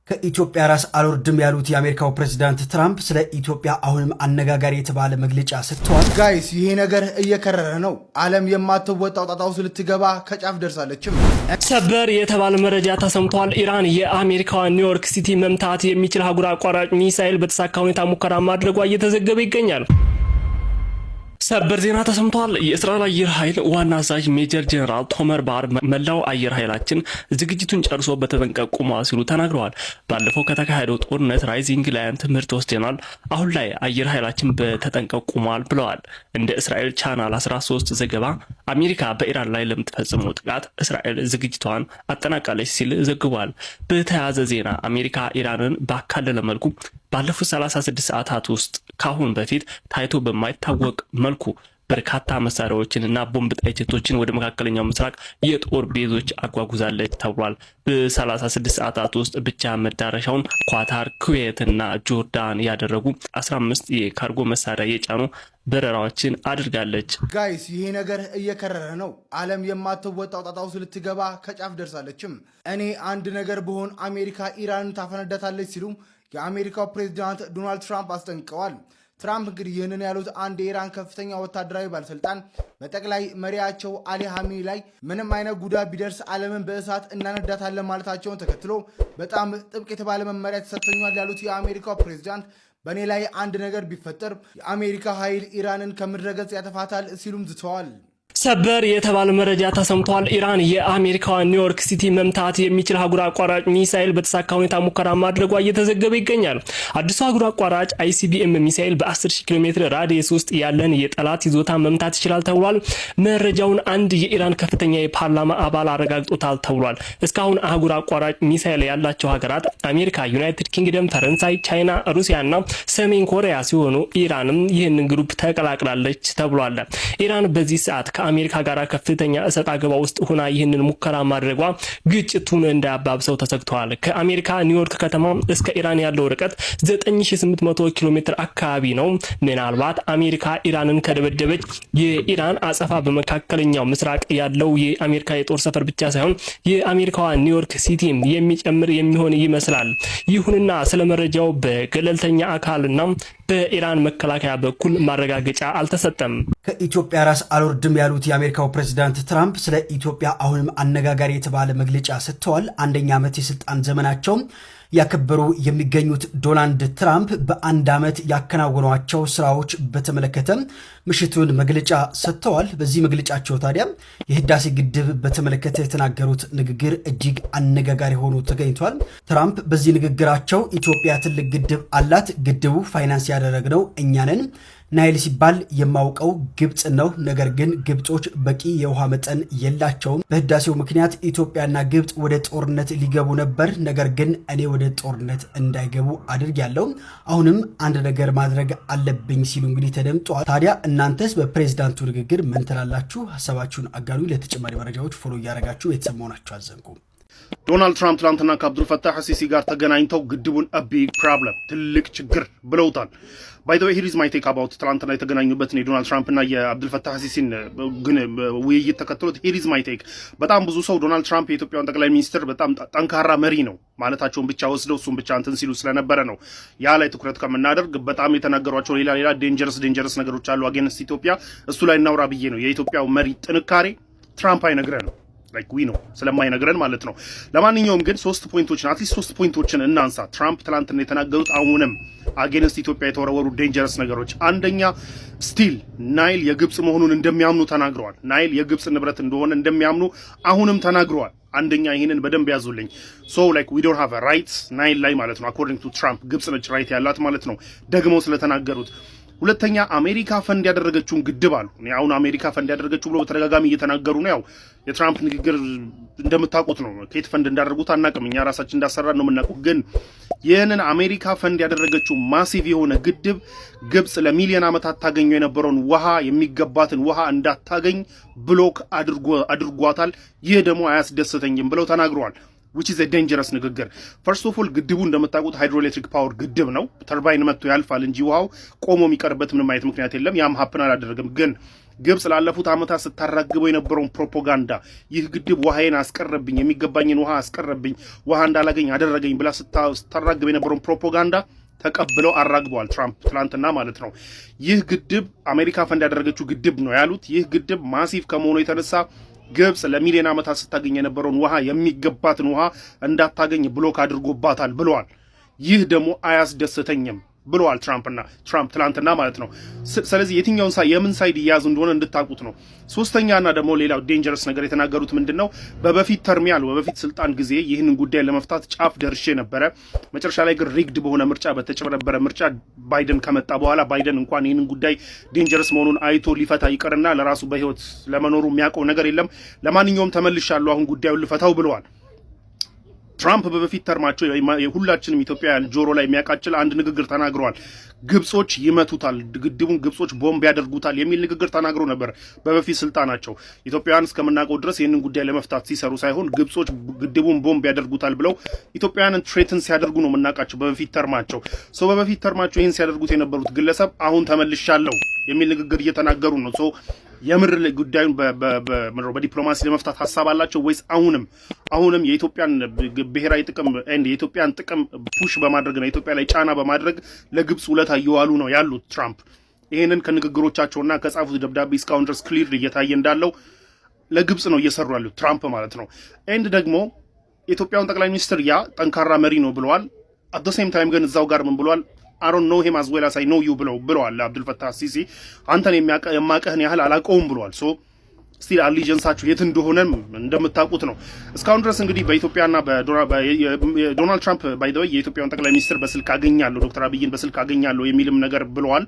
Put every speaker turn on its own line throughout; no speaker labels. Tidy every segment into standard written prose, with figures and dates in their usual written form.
ከኢትዮጵያ ራስ አልወርድም ያሉት የአሜሪካው ፕሬዝዳንት ትራምፕ ስለ ኢትዮጵያ አሁንም አነጋጋሪ የተባለ መግለጫ ሰጥተዋል።
ጋይስ ይሄ ነገር እየከረረ ነው። ዓለም የማትወጣው ጣጣ ውስጥ ልትገባ ከጫፍ ደርሳለችም።
ሰበር የተባለ መረጃ ተሰምቷል። ኢራን የአሜሪካዋ ኒውዮርክ ሲቲ መምታት የሚችል አህጉር አቋራጭ ሚሳኤል በተሳካ ሁኔታ ሙከራ ማድረጓ እየተዘገበ ይገኛል። ሰበር ዜና ተሰምቷል። የእስራኤል አየር ኃይል ዋና አዛዥ ሜጀር ጄኔራል ቶመር ባር መላው አየር ኃይላችን ዝግጅቱን ጨርሶ በተጠንቀቅ ቆሟል ሲሉ ተናግረዋል። ባለፈው ከተካሄደው ጦርነት ራይዚንግ ላይን ትምህርት ወስደናል። አሁን ላይ አየር ኃይላችን በተጠንቀቅ ቆሟል ብለዋል። እንደ እስራኤል ቻናል 13 ዘገባ አሜሪካ በኢራን ላይ ለምትፈጽመው ጥቃት እስራኤል ዝግጅቷን አጠናቃለች ሲል ዘግቧል። በተያያዘ ዜና አሜሪካ ኢራንን ባካለለ መልኩ ባለፉት 36 ሰዓታት ውስጥ ካሁን በፊት ታይቶ በማይታወቅ መልኩ በርካታ መሳሪያዎችንና ቦምብ ጣይ ጀቶችን ወደ መካከለኛው ምስራቅ የጦር ቤዞች አጓጉዛለች ተብሏል። በ36 ሰዓታት ውስጥ ብቻ መዳረሻውን ኳታር፣ ኩዌትና ጆርዳን ያደረጉ 15 የካርጎ መሳሪያ የጫኑ በረራዎችን አድርጋለች።
ጋይስ ይሄ ነገር እየከረረ ነው። ዓለም የማትወጣው ጣጣ ውስጥ ልትገባ ከጫፍ ደርሳለችም። እኔ አንድ ነገር ብሆን አሜሪካ ኢራንን ታፈነዳታለች ሲሉ የአሜሪካው ፕሬዝዳንት ዶናልድ ትራምፕ አስጠንቅቀዋል። ትራምፕ እንግዲህ ይህንን ያሉት አንድ የኢራን ከፍተኛ ወታደራዊ ባለስልጣን በጠቅላይ መሪያቸው አሊ ሀሚኒ ላይ ምንም አይነት ጉዳት ቢደርስ ዓለምን በእሳት እናነዳታለን ማለታቸውን ተከትሎ በጣም ጥብቅ የተባለ መመሪያ ተሰጥቶኛል ያሉት የአሜሪካው ፕሬዝዳንት በእኔ ላይ አንድ ነገር ቢፈጠር የአሜሪካ ኃይል ኢራንን ከምድረገጽ ያጠፋታል ሲሉም ዝተዋል።
ሰበር የተባለ መረጃ ተሰምቷል። ኢራን የአሜሪካዋ ኒውዮርክ ሲቲ መምታት የሚችል አህጉር አቋራጭ ሚሳኤል በተሳካ ሁኔታ ሙከራ ማድረጓ እየተዘገበ ይገኛል። አዲሱ አህጉር አቋራጭ ICBM ሚሳኤል በ10,000 ኪሎ ሜትር ራዲየስ ውስጥ ያለን የጠላት ይዞታ መምታት ይችላል ተብሏል። መረጃውን አንድ የኢራን ከፍተኛ የፓርላማ አባል አረጋግጦታል ተብሏል። እስካሁን አህጉር አቋራጭ ሚሳኤል ያላቸው ሀገራት አሜሪካ፣ ዩናይትድ ኪንግደም፣ ፈረንሳይ፣ ቻይና፣ ሩሲያና ሰሜን ኮሪያ ሲሆኑ ኢራንም ይህንን ግሩፕ ተቀላቅላለች ተብሏል። ኢራን በዚህ ሰዓት አሜሪካ ጋር ከፍተኛ እሰጥ አገባ ውስጥ ሆና ይህንን ሙከራ ማድረጓ ግጭቱን እንዳያባብሰው ተሰግቷል። ከአሜሪካ ኒውዮርክ ከተማ እስከ ኢራን ያለው ርቀት 9800 ኪሎ ሜትር አካባቢ ነው። ምናልባት አሜሪካ ኢራንን ከደበደበች የኢራን አጸፋ በመካከለኛው ምስራቅ ያለው የአሜሪካ የጦር ሰፈር ብቻ ሳይሆን የአሜሪካዋ ኒውዮርክ ሲቲም የሚጨምር የሚሆን ይመስላል። ይሁንና ስለመረጃው በገለልተኛ አካልና በኢራን መከላከያ በኩል ማረጋገጫ አልተሰጠም።
ከኢትዮጵያ ራስ አልወርድም ያሉት የአሜሪካው ፕሬዝዳንት ትራምፕ ስለ ኢትዮጵያ አሁንም አነጋጋሪ የተባለ መግለጫ ሰጥተዋል። አንደኛ ዓመት የስልጣን ዘመናቸው ያከበሩ የሚገኙት ዶናልድ ትራምፕ በአንድ ዓመት ያከናወኗቸው ስራዎች በተመለከተ ምሽቱን መግለጫ ሰጥተዋል። በዚህ መግለጫቸው ታዲያ የህዳሴ ግድብ በተመለከተ የተናገሩት ንግግር እጅግ አነጋጋሪ ሆኖ ተገኝቷል። ትራምፕ በዚህ ንግግራቸው ኢትዮጵያ ትልቅ ግድብ አላት፣ ግድቡ ፋይናንስ ያደረግነው እኛ ነን፣ ናይል ሲባል የማውቀው ግብጽ ነው፣ ነገር ግን ግብጾች በቂ የውሃ መጠን የላቸውም። በህዳሴው ምክንያት ኢትዮጵያና ግብጽ ወደ ጦርነት ሊገቡ ነበር፣ ነገር ግን እኔ ወደ ጦርነት እንዳይገቡ አድርጌያለሁ። አሁንም አንድ ነገር ማድረግ አለብኝ ሲሉ እንግዲህ ተደምጠዋል። ታዲያ እናንተስ በፕሬዝዳንቱ ንግግር ምን ትላላችሁ? ሀሳባችሁን አጋሩ። ለተጨማሪ መረጃዎች ፎሎ እያደረጋችሁ የተሰማው ናችሁ አዘንጉ።
ዶናልድ ትራምፕ ትላንትና ከአብዱልፈታህ አሲሲ ጋር ተገናኝተው ግድቡን ቢግ ፕሮብለም ትልቅ ችግር ብለውታል። ባይ ዘ ዌይ ሂር ኢዝ ማይ ቴክ አባውት ትላንትና የተገናኙበትን የዶናልድ ትራምፕ እና የአብዱልፈታህ አሲሲን ግን ውይይት ተከትሎት ሂር ኢዝ ማይ ቴክ። በጣም ብዙ ሰው ዶናልድ ትራምፕ የኢትዮጵያን ጠቅላይ ሚኒስትር በጣም ጠንካራ መሪ ነው ማለታቸውን ብቻ ወስደው እሱን ብቻ እንትን ሲሉ ስለነበረ ነው ያ ላይ ትኩረት ከምናደርግ በጣም የተናገሯቸው ሌላ ዴንጀረስ ነገሮች አሉ አጌንስት ኢትዮጵያ። እሱ ላይ እናውራ ብዬ ነው። የኢትዮጵያው መሪ ጥንካሬ ትራምፕ አይነግረንም ላይክ ዊ ነው ስለማይነግረን ማለት ነው። ለማንኛውም ግን አትሊስት ሶስት ፖይንቶችን እናንሳ። ትራምፕ ትላንትና የተናገሩት አሁንም አጌንስት ኢትዮጵያ የተወረወሩ ዴንጀረስ ነገሮች፣ አንደኛ ስቲል ናይል የግብጽ መሆኑን እንደሚያምኑ ተናግረዋል። ናይል የግብጽ ንብረት እንደሆነ እንደሚያምኑ አሁንም ተናግረዋል። አንደኛ ይሄንን በደንብ ያዙልኝ። ሶ ላይክ ዊ ዶንት ሃቭ አ ራይት ናይል ላይ ማለት ነው። አኮርዲንግ ቱ ትራምፕ ግብጽ ነች ራይት ያላት ማለት ነው ደግሞ ስለተናገሩት። ሁለተኛ አሜሪካ ፈንድ ያደረገችውን ግድብ አሉ። አሁን አሜሪካ ፈንድ ያደረገችው ብሎ በተደጋጋሚ እየተናገሩ ነው። ያው የትራምፕ ንግግር እንደምታውቁት ነው። ከየት ፈንድ እንዳደረጉት አናውቅም። እኛ ራሳችን እንዳሰራን ነው የምናውቀው። ግን ይህንን አሜሪካ ፈንድ ያደረገችው ማሲቭ የሆነ ግድብ ግብጽ ለሚሊዮን ዓመታት ታገኘው የነበረውን ውሃ የሚገባትን ውሃ እንዳታገኝ ብሎክ አድርጓታል። ይህ ደግሞ አያስደስተኝም ብለው ተናግረዋል። which is a dangerous ንግግር። first of all ግድቡ እንደምታውቁት ሃይድሮኤሌክትሪክ ፓወር ግድብ ነው። ተርባይን መጥቶ ያልፋል እንጂ ውሃው ቆሞ የሚቀርበት ምንም አይነት ምክንያት የለም። ያም ሀፕን አላደረገም። ግን ግብጽ ላለፉት ዓመታት ስታራግበው የነበረውን ፕሮፓጋንዳ ይህ ግድብ ውሃዬን አስቀረብኝ፣ የሚገባኝን ውሃ አስቀረብኝ፣ ውሃ እንዳላገኝ አደረገኝ ብላ ስታራግበው የነበረውን ፕሮፓጋንዳ ተቀብለው አራግበዋል ትራምፕ ትላንትና ማለት ነው። ይህ ግድብ አሜሪካ ፈንድ ያደረገችው ግድብ ነው ያሉት። ይህ ግድብ ማሲቭ ከመሆኑ የተነሳ ግብጽ ለሚሊዮን ዓመታት ስታገኝ የነበረውን ውሃ የሚገባትን ውሃ እንዳታገኝ ብሎክ አድርጎባታል ብለዋል። ይህ ደግሞ አያስደስተኝም ብለዋል ትራምፕ ትላንትና ማለት ነው። ስለዚህ የትኛውን የምን ሳይድ እያያዙ እንደሆነ እንድታቁት ነው። ሶስተኛና ደግሞ ሌላው ዴንጀረስ ነገር የተናገሩት ምንድነው? በበፊት ተርሚያል በበፊት ስልጣን ጊዜ ይህንን ጉዳይ ለመፍታት ጫፍ ደርሼ ነበረ። መጨረሻ ላይ ግን ሪግድ በሆነ ምርጫ በተጨበረበረ ምርጫ ባይደን ከመጣ በኋላ ባይደን እንኳን ይህንን ጉዳይ ዴንጀረስ መሆኑን አይቶ ሊፈታ ይቀርና ለራሱ በህይወት ለመኖሩ የሚያውቀው ነገር የለም። ለማንኛውም ተመልሻለሁ፣ አሁን ጉዳዩን ልፈታው ብለዋል። ትራምፕ በበፊት ተርማቸው ሁላችንም ኢትዮጵያውያን ጆሮ ላይ የሚያቃጭል አንድ ንግግር ተናግረዋል። ግብጾች ይመቱታል፣ ግድቡን ግብጾች ቦምብ ያደርጉታል የሚል ንግግር ተናግሮ ነበር በበፊት ስልጣናቸው። ኢትዮጵያውያን እስከምናውቀው ድረስ ይህንን ጉዳይ ለመፍታት ሲሰሩ ሳይሆን ግብጾች ግድቡን ቦምብ ያደርጉታል ብለው ኢትዮጵያውያንን ትሬትን ሲያደርጉ ነው የምናውቃቸው በበፊት ተርማቸው። በበፊት ተርማቸው ይህን ሲያደርጉት የነበሩት ግለሰብ አሁን ተመልሻለሁ የሚል ንግግር እየተናገሩ ነው። የምር ጉዳዩን በዲፕሎማሲ ለመፍታት ሀሳብ አላቸው ወይስ አሁንም የኢትዮጵያን ብሔራዊ ጥቅም የኢትዮጵያን ጥቅም ፑሽ በማድረግና ኢትዮጵያ ላይ ጫና በማድረግ ለግብጽ ውለታ እየዋሉ ነው ያሉት ትራምፕ? ይህንን ከንግግሮቻቸውና ከጻፉት ደብዳቤ እስካሁን ድረስ ክሊር እየታየ እንዳለው ለግብጽ ነው እየሰሩ ያሉት ትራምፕ ማለት ነው። ደግሞ የኢትዮጵያውን ጠቅላይ ሚኒስትር ጠንካራ መሪ ነው ብለዋል። አት ሴም ታይም ግን እዛው ጋር ምን ብለዋል? I don't know him as well as I know you ብለዋል አብዱልፈታህ ሲሲ። አንተን የማቀህን ያህል አላቀውም ብለዋል። ስቲል አሊጀንሳችሁ የት እንደሆነ እንደምታውቁት ነው። እስካሁን ድረስ እንግዲህ በኢትዮጵያና ዶናልድ ትራምፕ ባይ ዘ ወይ የኢትዮጵያውን ጠቅላይ ሚኒስትር በስልክ አገኛለሁ፣ ዶክተር አብይን በስልክ አገኛለሁ የሚልም ነገር ብለዋል።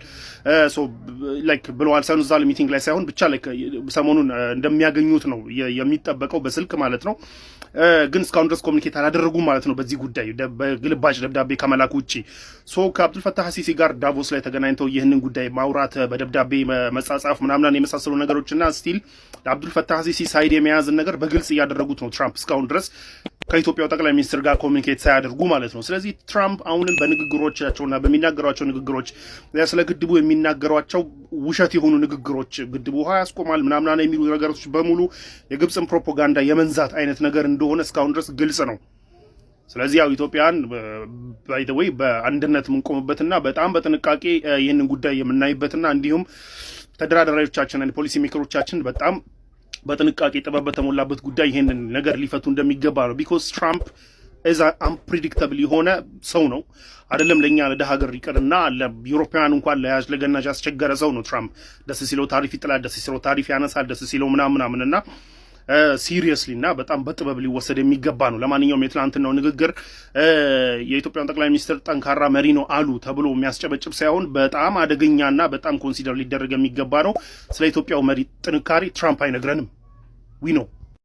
ብለዋል ሳይሆን እዛ ሚቲንግ ላይ ሳይሆን ብቻ ሰሞኑን እንደሚያገኙት ነው የሚጠበቀው በስልክ ማለት ነው። ግን እስካሁን ድረስ ኮሚኒኬት አላደረጉም ማለት ነው በዚህ ጉዳይ በግልባጭ ደብዳቤ ከመላክ ውጪ። ከአብዱልፈታህ ሲሲ ጋር ዳቮስ ላይ ተገናኝተው ይህንን ጉዳይ ማውራት፣ በደብዳቤ መጻጻፍ ምናምን የመሳሰሉ ነገሮችና ስቲል አብዱልፈታህ ሲሲ ሳይድ የመያዝን ነገር በግልጽ እያደረጉት ነው ትራምፕ እስካሁን ድረስ ከኢትዮጵያው ጠቅላይ ሚኒስትር ጋር ኮሚኒኬት ሳያደርጉ ማለት ነው። ስለዚህ ትራምፕ አሁንም በንግግሮቻቸውና በሚናገሯቸው ንግግሮች ስለ ግድቡ የሚናገሯቸው ውሸት የሆኑ ንግግሮች ግድቡ ውሃ ያስቆማል ምናምን የሚሉ ነገሮች በሙሉ የግብፅን ፕሮፓጋንዳ የመንዛት አይነት ነገር እንደሆነ እስካሁን ድረስ ግልጽ ነው። ስለዚህ ኢትዮጵያን ባይ ዘ ዌይ በአንድነት የምንቆምበትና በጣም በጥንቃቄ ይህንን ጉዳይ የምናይበትና እንዲሁም ተደራዳሪዎቻችንን ፖሊሲ ሜከሮቻችን በጣም በጥንቃቄ ጥበብ በተሞላበት ጉዳይ ይሄንን ነገር ሊፈቱ እንደሚገባ ነው። ቢኮዝ ትራምፕ እዛ አንፕሪዲክተብል የሆነ ሰው ነው አይደለም። ለኛ ለሀገር ይቀርና ለዩሮፒያን እንኳን ለያዥ ለገናዥ ያስቸገረ ሰው ነው ትራምፕ። ደስ ሲለው ታሪፍ ይጥላል፣ ደስ ሲለው ታሪፍ ያነሳል፣ ደስ ሲለው ምናምንና ሲሪየስሊ እና በጣም በጥበብ ሊወሰድ የሚገባ ነው። ለማንኛውም የትላንትናው ንግግር የኢትዮጵያን ጠቅላይ ሚኒስትር ጠንካራ መሪ ነው አሉ ተብሎ የሚያስጨበጭብ ሳይሆን በጣም አደገኛና በጣም ኮንሲደር ሊደረግ የሚገባ ነው። ስለ ኢትዮጵያው መሪ ጥንካሬ ትራምፕ አይነግረንም። ዊ ነው